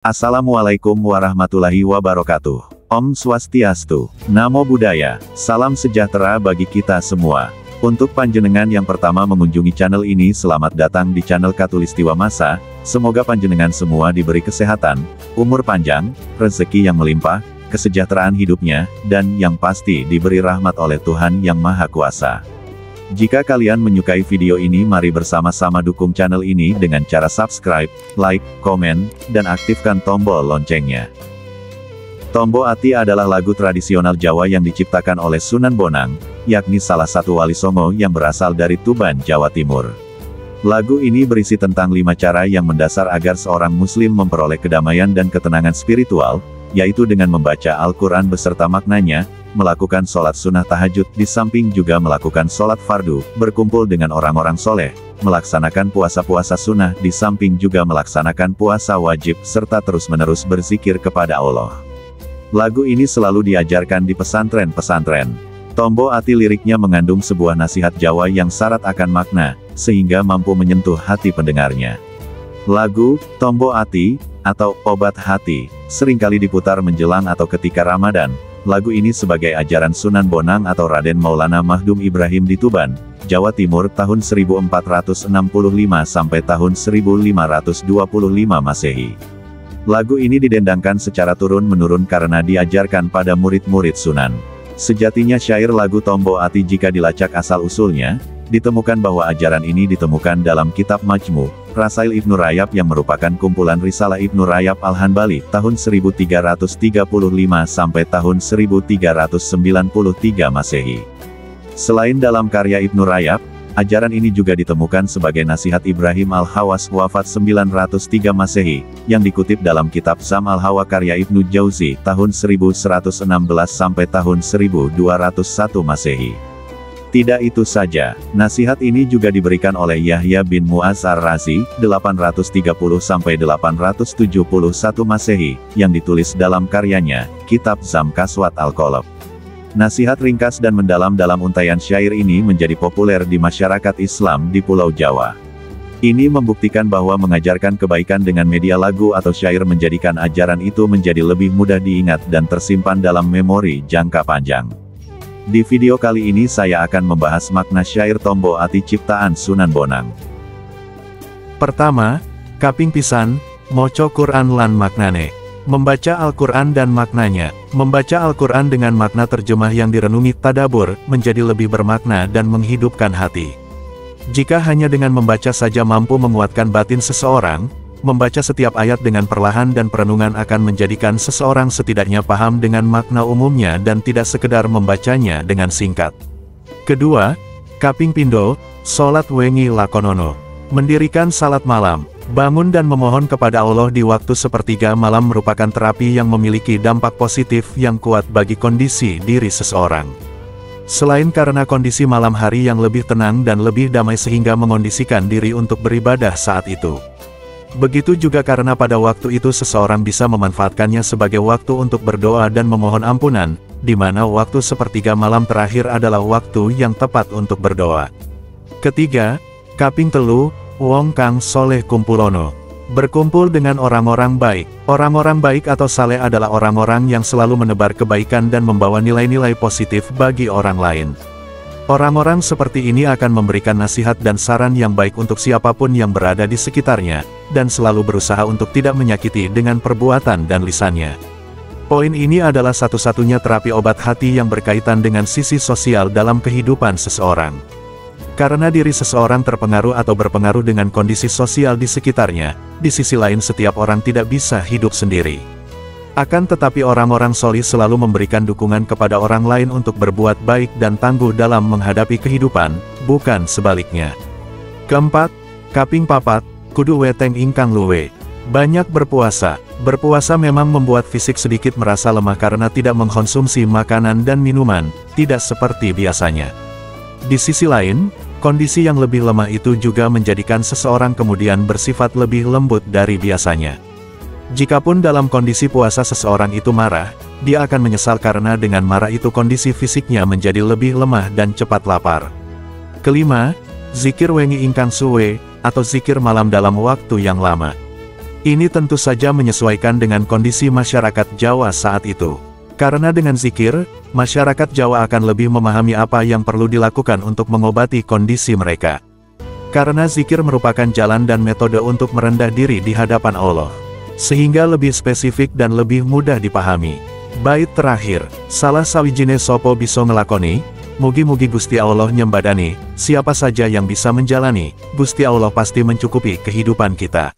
Assalamualaikum warahmatullahi wabarakatuh. Om Swastiastu, Namo Buddhaya, salam sejahtera bagi kita semua. Untuk panjenengan yang pertama mengunjungi channel ini, selamat datang di channel Khatulistiwa Masa. Semoga panjenengan semua diberi kesehatan, umur panjang, rezeki yang melimpah, kesejahteraan hidupnya, dan yang pasti diberi rahmat oleh Tuhan Yang Maha Kuasa. Jika kalian menyukai video ini, mari bersama-sama dukung channel ini dengan cara subscribe, like, komen, dan aktifkan tombol loncengnya. Tombo Ati adalah lagu tradisional Jawa yang diciptakan oleh Sunan Bonang, yakni salah satu wali songo yang berasal dari Tuban, Jawa Timur. Lagu ini berisi tentang 5 cara yang mendasar agar seorang muslim memperoleh kedamaian dan ketenangan spiritual, yaitu dengan membaca Al-Quran beserta maknanya, melakukan sholat sunnah tahajud, di samping juga melakukan sholat fardu, berkumpul dengan orang-orang soleh, melaksanakan puasa-puasa sunnah, di samping juga melaksanakan puasa wajib, serta terus-menerus berzikir kepada Allah. Lagu ini selalu diajarkan di pesantren-pesantren. Tombo Ati liriknya mengandung sebuah nasihat Jawa yang syarat akan makna, sehingga mampu menyentuh hati pendengarnya. Lagu Tombo Ati, atau Obat Hati, seringkali diputar menjelang atau ketika Ramadan. Lagu ini sebagai ajaran Sunan Bonang atau Raden Maulana Mahdum Ibrahim di Tuban, Jawa Timur tahun 1465 sampai tahun 1525 Masehi. Lagu ini didendangkan secara turun-menurun karena diajarkan pada murid-murid Sunan. Sejatinya syair lagu Tombo Ati jika dilacak asal-usulnya, ditemukan bahwa ajaran ini ditemukan dalam kitab Majmu' Rasail Ibnu Rajab yang merupakan kumpulan Risalah Ibnu Rajab Al-Hanbali tahun 1335 sampai tahun 1393 Masehi. Selain dalam karya Ibnu Rajab, ajaran ini juga ditemukan sebagai nasihat Ibrahim Al-Hawas wafat 903 Masehi, yang dikutip dalam kitab Zam Al-Hawa karya Ibnu Jauzi tahun 1116 sampai tahun 1201 Masehi. Tidak itu saja, nasihat ini juga diberikan oleh Yahya bin Mu'az Ar-Razi, 830–871 Masehi, yang ditulis dalam karyanya, Kitab Zam Kaswat Al-Qolab. Nasihat ringkas dan mendalam dalam untaian syair ini menjadi populer di masyarakat Islam di Pulau Jawa. Ini membuktikan bahwa mengajarkan kebaikan dengan media lagu atau syair menjadikan ajaran itu menjadi lebih mudah diingat dan tersimpan dalam memori jangka panjang. Di video kali ini saya akan membahas makna syair Tombo Ati ciptaan Sunan Bonang. Pertama, kaping pisan, moco Quran lan maknane. Membaca Al-Quran dan maknanya. Membaca Al-Quran dengan makna terjemah yang direnungi tadabur, menjadi lebih bermakna dan menghidupkan hati. Jika hanya dengan membaca saja mampu menguatkan batin seseorang, membaca setiap ayat dengan perlahan dan perenungan akan menjadikan seseorang setidaknya paham dengan makna umumnya dan tidak sekedar membacanya dengan singkat. Kedua, kaping pindo, solat wengi lakonono. Mendirikan salat malam, bangun dan memohon kepada Allah di waktu sepertiga malam merupakan terapi yang memiliki dampak positif yang kuat bagi kondisi diri seseorang. Selain karena kondisi malam hari yang lebih tenang dan lebih damai sehingga mengondisikan diri untuk beribadah saat itu. Begitu juga karena pada waktu itu seseorang bisa memanfaatkannya sebagai waktu untuk berdoa dan memohon ampunan, di mana waktu sepertiga malam terakhir adalah waktu yang tepat untuk berdoa. Ketiga, kaping telu, wong kang soleh kumpulono. Berkumpul dengan orang-orang baik. Orang-orang baik atau saleh adalah orang-orang yang selalu menebar kebaikan dan membawa nilai-nilai positif bagi orang lain. Orang-orang seperti ini akan memberikan nasihat dan saran yang baik untuk siapapun yang berada di sekitarnya, dan selalu berusaha untuk tidak menyakiti dengan perbuatan dan lisannya. Poin ini adalah satu-satunya terapi obat hati yang berkaitan dengan sisi sosial dalam kehidupan seseorang. Karena diri seseorang terpengaruh atau berpengaruh dengan kondisi sosial di sekitarnya, di sisi lain setiap orang tidak bisa hidup sendiri. Akan tetapi orang-orang solih selalu memberikan dukungan kepada orang lain untuk berbuat baik dan tangguh dalam menghadapi kehidupan, bukan sebaliknya. Keempat, kaping papat, kudu weteng ingkang luwe. Banyak berpuasa. Berpuasa memang membuat fisik sedikit merasa lemah karena tidak mengkonsumsi makanan dan minuman, tidak seperti biasanya. Di sisi lain, kondisi yang lebih lemah itu juga menjadikan seseorang kemudian bersifat lebih lembut dari biasanya. Jikapun dalam kondisi puasa seseorang itu marah, dia akan menyesal karena dengan marah itu kondisi fisiknya menjadi lebih lemah dan cepat lapar. Kelima, zikir wengi ingkang suwe, atau zikir malam dalam waktu yang lama. Ini tentu saja menyesuaikan dengan kondisi masyarakat Jawa saat itu. Karena dengan zikir, masyarakat Jawa akan lebih memahami apa yang perlu dilakukan untuk mengobati kondisi mereka. Karena zikir merupakan jalan dan metode untuk merendah diri di hadapan Allah. Sehingga lebih spesifik dan lebih mudah dipahami. Bait terakhir, salah sawijine sopo bisa ngelakoni, mugi-mugi Gusti Allah nyembadani, siapa saja yang bisa menjalani, Gusti Allah pasti mencukupi kehidupan kita.